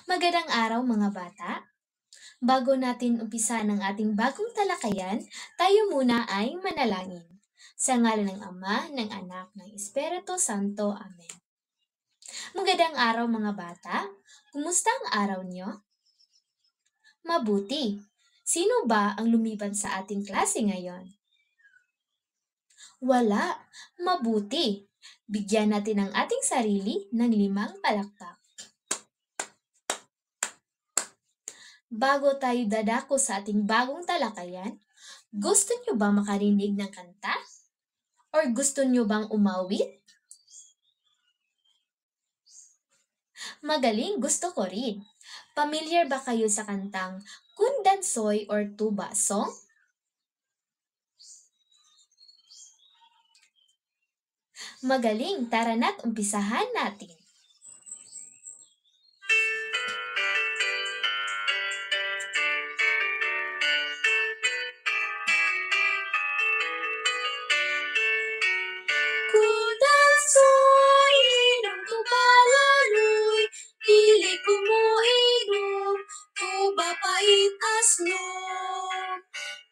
Magandang araw mga bata! Bago natin umpisa ng ating bagong talakayan, tayo muna ay manalangin. Sa ngalan ng Ama, ng Anak, ng Espiritu Santo. Amen. Magandang araw mga bata! Kumusta ang araw nyo? Mabuti! Sino ba ang lumiban sa ating klase ngayon? Wala! Mabuti! Bigyan natin ang ating sarili ng 5 palakpak. Bago tayo dadako sa ating bagong talakayan, gusto nyo ba makarinig ng kanta? Or gusto nyo bang umawit? Magaling, gusto ko rin. Pamilyar ba kayo sa kantang Kundansoy or Tuba Song? Magaling, tara na't umpisahan natin. Kundansoy, inom tuba laloy, dili ko mo inom, tuba pait aslom.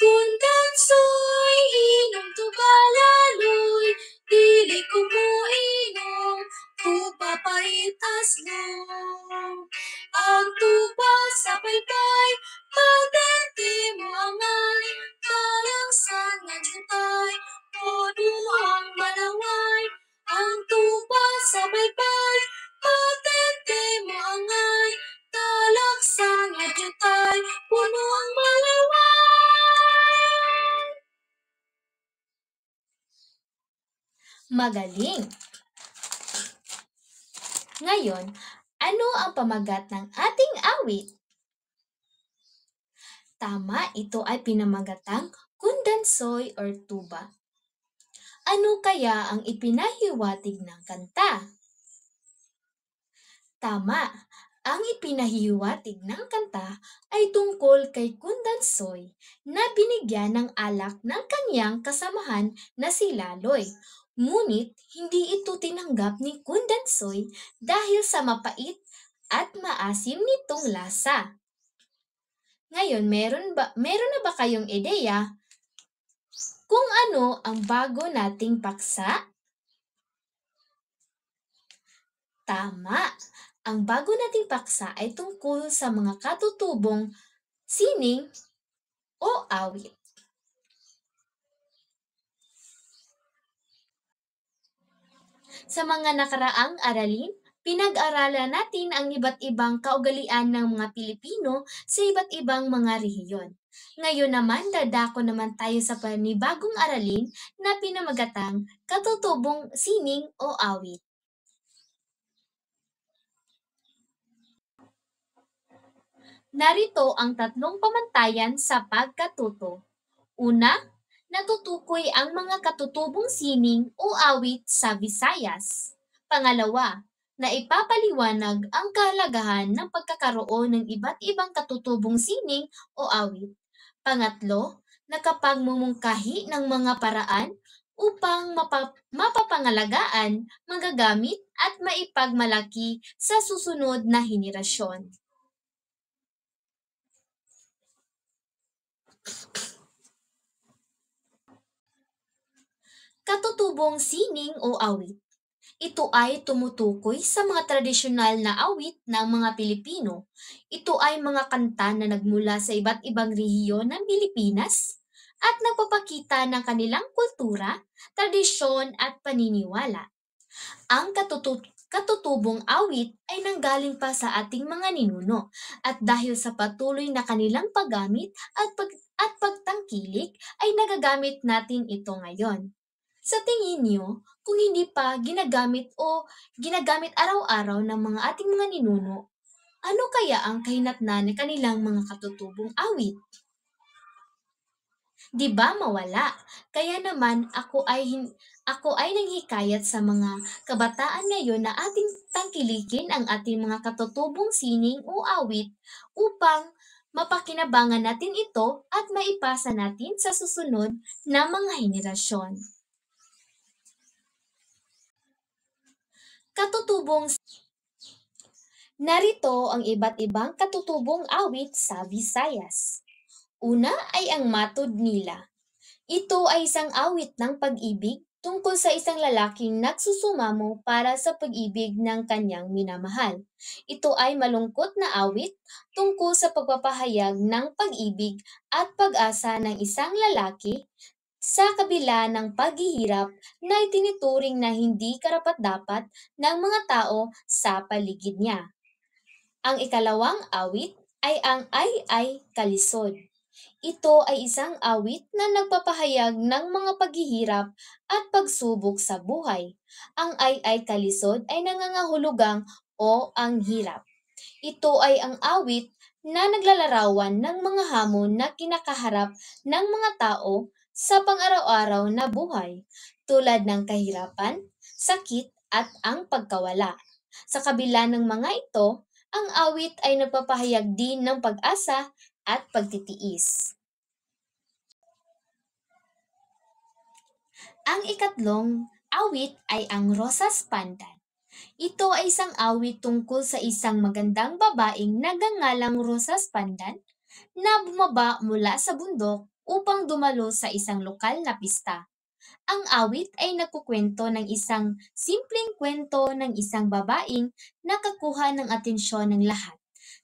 Kundansoy, inom tuba laloy, dili ko mo inom, tuba pait aslom. Ang tuba sa paypay, patente mo angay, kalangsan nga jutay, puno ang malaway. Ang tuba sa paypay, patente mo angay, kalangsan nga jutay, puno ang malaway. Magaling! Ngayon, ano ang pamagat ng ating awit? Tama, ito ay pinamagatang Kundansoy or Tuba. Ano kaya ang ipinahiwatig ng kanta? Tama, ang ipinahiwatig ng kanta ay tungkol kay Kundansoy na binigyan ng alak ng kanyang kasamahan na si Laloy. Ngunit hindi ito tinanggap ni Kundansoy dahil sa mapait at maasim nitong lasa. Ngayon, meron na ba kayong ideya kung ano ang bago nating paksa? Tama! Ang bago nating paksa ay tungkol sa mga katutubong sining o awit. Sa mga nakaraang aralin, pinag-aralan natin ang iba't ibang kaugalian ng mga Pilipino sa iba't ibang mga rehiyon. Ngayon naman, dadako naman tayo sa panibagong aralin na pinamagatang katutubong sining o awit. Narito ang 3 pamantayan sa pagkatuto. Una, natutukoy ang mga katutubong sining o awit sa Visayas. Pangalawa, na ipapaliwanag ang kahalagahan ng pagkakaroon ng iba't ibang katutubong sining o awit. Pangatlo, nakapagmumungkahi ng mga paraan upang mapapangalagaan, magagamit at maipagmalaki sa susunod na henerasyon. Katutubong sining o awit. Ito ay tumutukoy sa mga tradisyonal na awit ng mga Pilipino. Ito ay mga kanta na nagmula sa iba't ibang rehiyon ng Pilipinas at nagpapakita ng kanilang kultura, tradisyon at paniniwala. Ang katutubong awit ay nanggaling pa sa ating mga ninuno at dahil sa patuloy na kanilang paggamit at pagtangkilik ay nagagamit natin ito ngayon. Sa tingin niyo, kung hindi pa ginagamit o ginagamit araw-araw ng mga ating mga ninuno, ano kaya ang kahinatnan ng kanilang mga katutubong awit? Di ba mawala? Kaya naman ako ay nanghikayat sa mga kabataan ngayon na ating tangkilikin ang ating mga katutubong sining o awit upang mapakinabangan natin ito at maipasa natin sa susunod na mga henerasyon. Katutubong Narito ang iba't ibang katutubong awit sa Visayas. Una ay ang Matod Nila. Ito ay isang awit ng pag-ibig tungkol sa isang lalaking nagsusumamo para sa pag-ibig ng kanyang minamahal. Ito ay malungkot na awit tungkol sa pagpapahayag ng pag-ibig at pag-asa ng isang lalaki sa kabila ng paghihirap na itinuturing na hindi karapat-dapat ng mga tao sa paligid niya. Ang ikalawang awit ay ang Ay Kalisod. Ito ay isang awit na nagpapahayag ng mga paghihirap at pagsubok sa buhay. Ang Ay Kalisod ay nangangahulugang o ang hirap. Ito ay ang awit na naglalarawan ng mga hamon na kinakaharap ng mga tao sa pang-araw-araw na buhay, tulad ng kahirapan, sakit at ang pagkawala. Sa kabila ng mga ito, ang awit ay nagpapahayag din ng pag-asa at pagtitiis. Ang ikatlong awit ay ang Rosas Pandan. Ito ay isang awit tungkol sa isang magandang babaeng nagngangalang Rosas Pandan na bumaba mula sa bundok upang dumalo sa isang lokal na pista. Ang awit ay nagkukwento ng isang simpleng kwento ng isang babaeng nakakuha ng atensyon ng lahat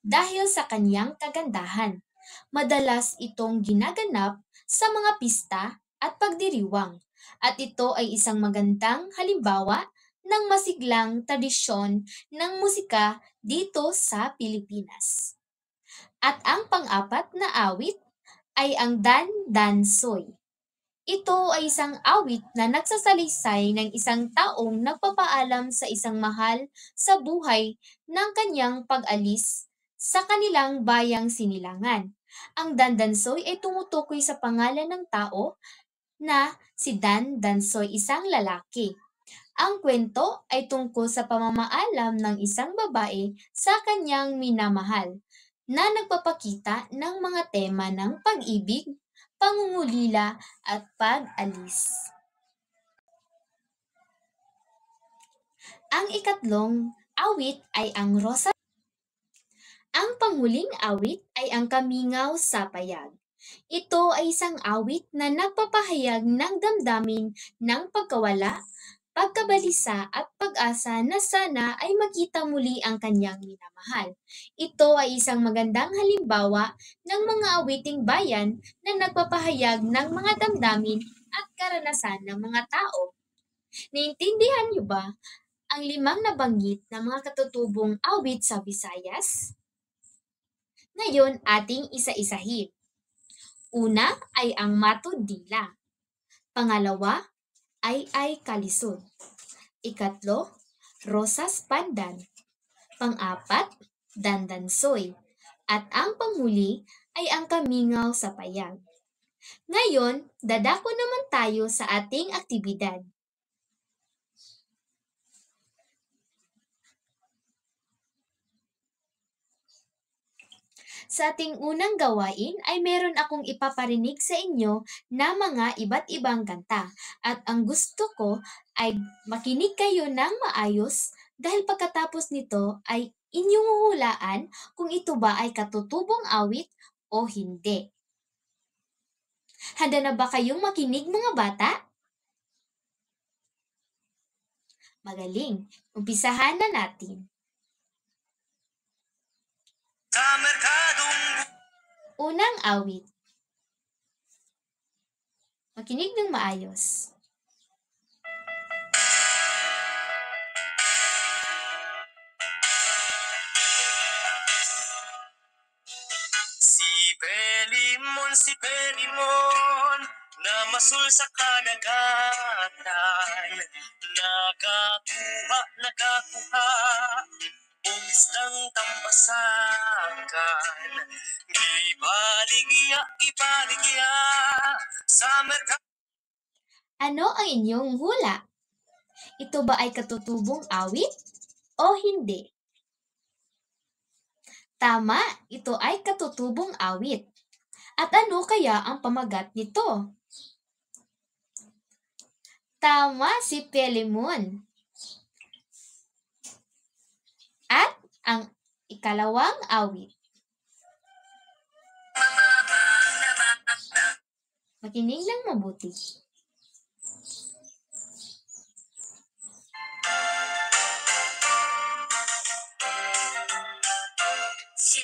dahil sa kanyang kagandahan. Madalas itong ginaganap sa mga pista at pagdiriwang, at ito ay isang magandang halimbawa ng masiglang tradisyon ng musika dito sa Pilipinas. At ang pang-apat na awit ay ang Dan Dan Soy. Ito ay isang awit na nagsasalaysay ng isang taong nagpapaalam sa isang mahal sa buhay ng kanyang pag-alis sa kanilang bayang sinilangan. Ang dandansoy ay tumutukoy sa pangalan ng tao na si Dan Dansoy, isang lalaki. Ang kwento ay tungkol sa pamamaalam ng isang babae sa kanyang minamahal na nagpapakita ng mga tema ng pag-ibig, pangungulila at pag-alis. Ang ikatlong awit ay ang Rosa. Ang panghuling awit ay ang Kamingaw sa Payag. Ito ay isang awit na nagpapahayag ng damdamin ng pagkawala, pagkabalisa at pag-asa na sana ay makita muli ang kanyang minamahal. Ito ay isang magandang halimbawa ng mga awiting bayan na nagpapahayag ng mga damdamin at karanasan ng mga tao. Naintindihan niyo ba ang limang nabanggit na mga katutubong awit sa Visayas? Ngayon ating isa-isahin. Una ay ang Matod Dila. Pangalawa ay Kalisod. Ikatlo, Rosas Pandan. Pang-apat, Dandansoy. At ang panghuli ay ang Kamingaw sa Payag. Ngayon, dadako naman tayo sa ating aktibidad. Sa ating unang gawain ay meron akong ipaparinig sa inyo na mga iba't ibang kanta. At ang gusto ko ay makinig kayo ng maayos dahil pagkatapos nito ay inyong huhulaan kung ito ba ay katutubong awit o hindi. Handa na ba kayong makinig, mga bata? Magaling. Umpisahan na natin. Sa merkadong unang awit. Makinig ng maayos. Si Pelimon, na masul sa kadagatan, nakakuha, o isang tambasakan, ibaligya, sa merkado. Ano ang inyong hula? Ito ba ay katutubong awit o hindi? Tama, ito ay katutubong awit. At ano kaya ang pamagat nito? Tama, si Pelimon. At ang Ikalawang awit. Makinig lang mabuti. Si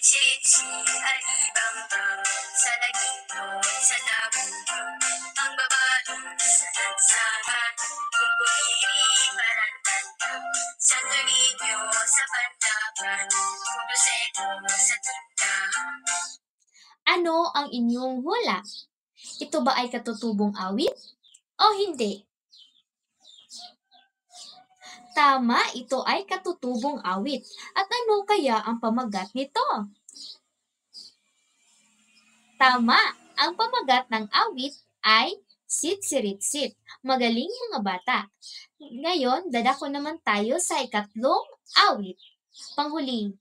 ay ibang tao sa lagitod sa labuyo. Ang babae sa lansangan, kung pumiri parang sa tuwidyo sa pantaban, kung doseko sa tindahan. Ano ang inyong hula? Ito ba ay katutubong awit o hindi? Tama, ito ay katutubong awit. At ano kaya ang pamagat nito? Tama, ang pamagat ng awit ay sit-sirit-sit. Magaling mga bata. Ngayon, dadako naman tayo sa ikatlong awit. Panghuling.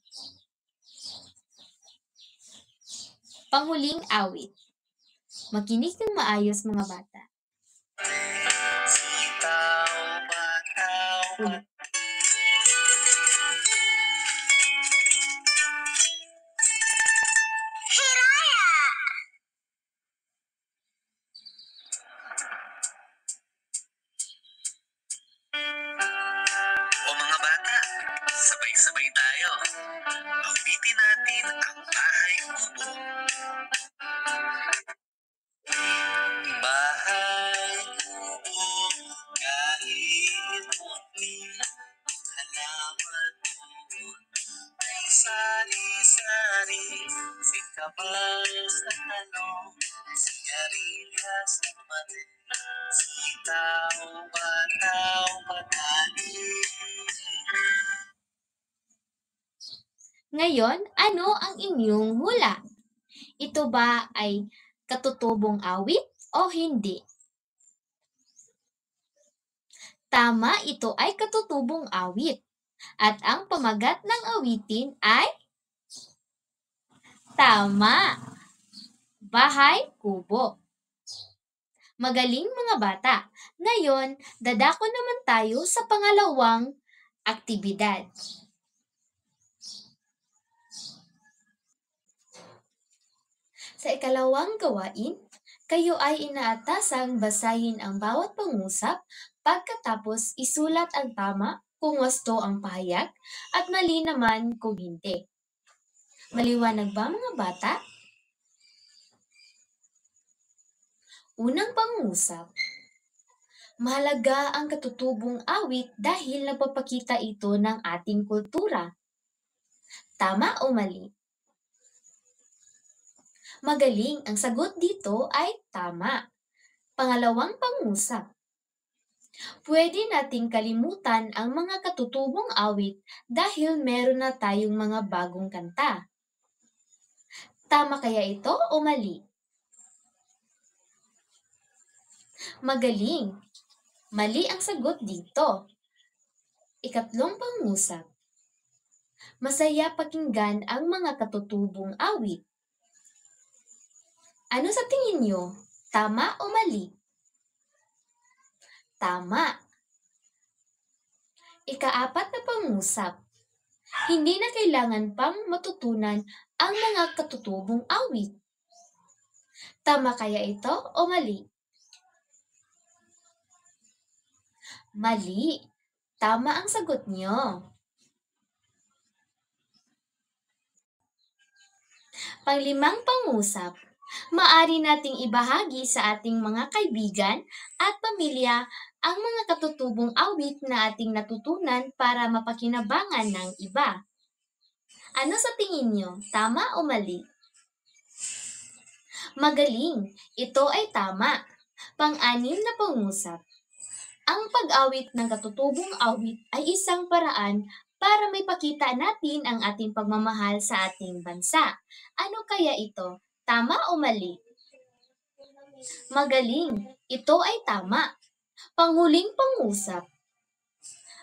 Panghuling awit. Makinig ng maayos mga bata. Ulit. O mga bata, sabay-sabay tayo. Awitin natin ang bahay kubo. Bahay kubo, kahit munti, halaman doon ay sari-sari. Sikabal sa tanong, sigarilyas at mati, sitaw, bataw, pagkain. Ngayon, ano ang inyong hula? Ito ba ay katutubong awit o hindi? Tama, ito ay katutubong awit. At ang pamagat ng awitin ay tama. Bahay kubo. Magaling mga bata. Ngayon, dadako naman tayo sa pangalawang aktibidad. Sa ikalawang gawain, kayo ay inaatasang basahin ang bawat pangusap, pagkatapos isulat ang tama kung wasto ang pahayag at mali naman kung hindi. Maliwanag ba mga bata? Unang pangusap. Mahalaga ang katutubong awit dahil nagpapakita ito ng ating kultura. Tama o mali? Magaling, ang sagot dito ay tama. Pangalawang pangusap. Pwede nating kalimutan ang mga katutubong awit dahil meron na tayong mga bagong kanta. Tama kaya ito o mali? Magaling. Mali ang sagot dito. Ikatlong pangusap. Masaya pakinggan ang mga katutubong awit. Ano sa tingin nyo? Tama o mali? Tama. Ikaapat na pangusap. Hindi na kailangan pang matutunan ang mga katutubong awit. Tama kaya ito o mali? Mali. Tama ang sagot nyo. Panglimang pangusap. Maari nating ibahagi sa ating mga kaibigan at pamilya ang mga katutubong awit na ating natutunan para mapakinabangan ng iba. Ano sa tingin nyo? Tama o mali? Magaling! Ito ay tama. Pang-anim na pangusap. Ang pag-awit ng katutubong awit ay isang paraan para may pakita natin ang ating pagmamahal sa ating bansa. Ano kaya ito? Tama o mali? Magaling! Ito ay tama. Panghuling pangusap.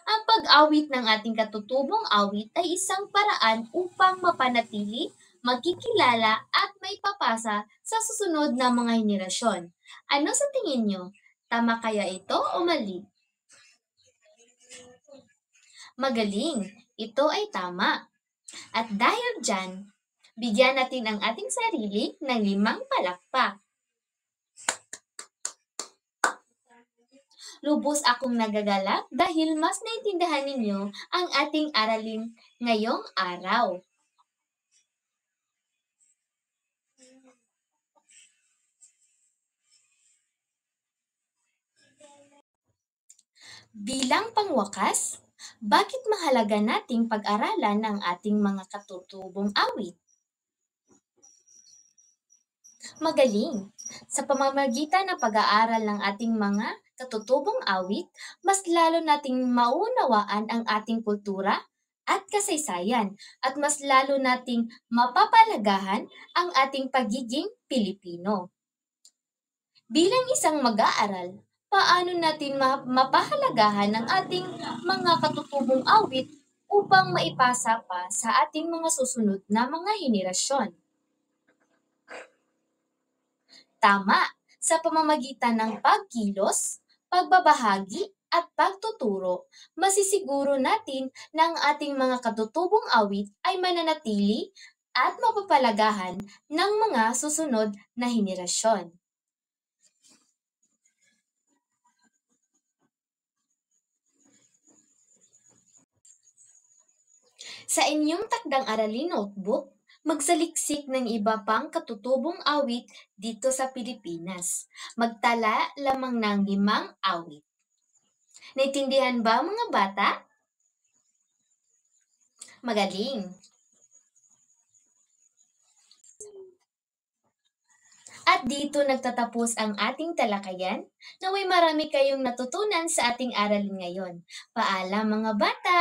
Ang pag-awit ng ating katutubong awit ay isang paraan upang mapanatili, magkikilala at may papasa sa susunod na mga henerasyon. Ano sa tingin nyo? Tama kaya ito o mali? Magaling! Ito ay tama. At dahil dyan, bigyan natin ang ating sarili ng 5 palakpak. Lubos akong nagagalak dahil mas naintindihan ninyo ang ating aralin ngayong araw. Bilang pangwakas, bakit mahalaga nating pag-aralan ang ating mga katutubong awit? Magaling! Sa pamamagitan ng pag-aaral ng ating mga katutubong awit, mas lalo nating maunawaan ang ating kultura at kasaysayan at mas lalo nating mapapalagahan ang ating pagiging Pilipino. Bilang isang mag-aaral, paano natin mapahalagahan ang ating mga katutubong awit upang maipasa pa sa ating mga susunod na mga henerasyon? Tama, sa pamamagitan ng pagkilos, pagbabahagi, at pagtuturo, masisiguro natin na ang ating mga katutubong awit ay mananatili at mapapalagahan ng mga susunod na henerasyon. Sa inyong takdang aralin notebook, magsaliksik ng iba pang katutubong awit dito sa Pilipinas. Magtala lamang ng 5 awit. Naintindihan ba mga bata? Magaling! At dito nagtatapos ang ating talakayan. Naway marami kayong natutunan sa ating aralin ngayon. Paalam mga bata!